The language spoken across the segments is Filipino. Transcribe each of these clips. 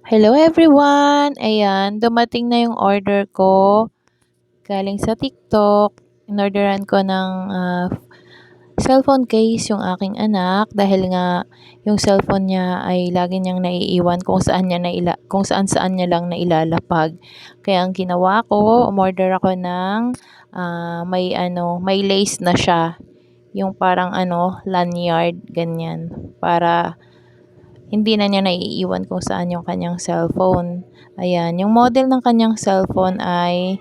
Hello everyone! Ayan, dumating na yung order ko. Galing sa TikTok. Inorderan ko ng cellphone case yung aking anak dahil nga yung cellphone niya ay lagi niyang naiiwan kung saan niya lang nailalapag. Kaya ang ginawa ko, umorder ako ng may lace na siya. Yung parang lanyard, ganyan. Para hindi na niya naiiwan kung saan yung kanyang cellphone. Ayan, yung model ng kanyang cellphone ay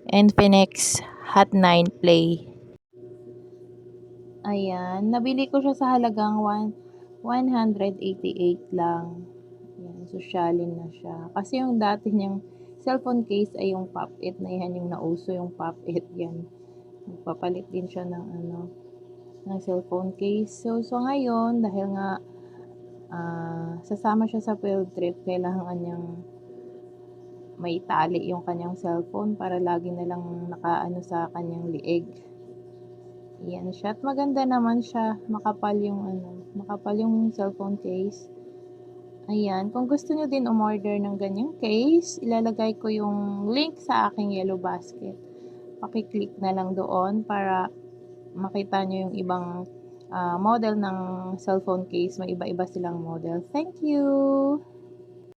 Infinix Hot 9 Play. Ayan, nabili ko siya sa halagang 188 lang. Ayan, sosyalin na siya. Kasi yung dati niyang cellphone case ay yung Pop-It na yan, yung nauso yung Pop-It yan. Magpapalit din siya ng cellphone case. So ngayon, dahil nga sasama siya sa field trip, kailangan niyang may tali yung kanyang cellphone para lagi na lang nakaano sa kanyang liig. Yan siya. At maganda naman siya. Makapal yung cellphone case. Ayan. Kung gusto niyo din umorder ng ganyang case, ilalagay ko yung link sa aking yellow basket. Pakiclick na lang doon para makita niyo yung ibang model ng cellphone case. May iba-iba silang model. Thank you!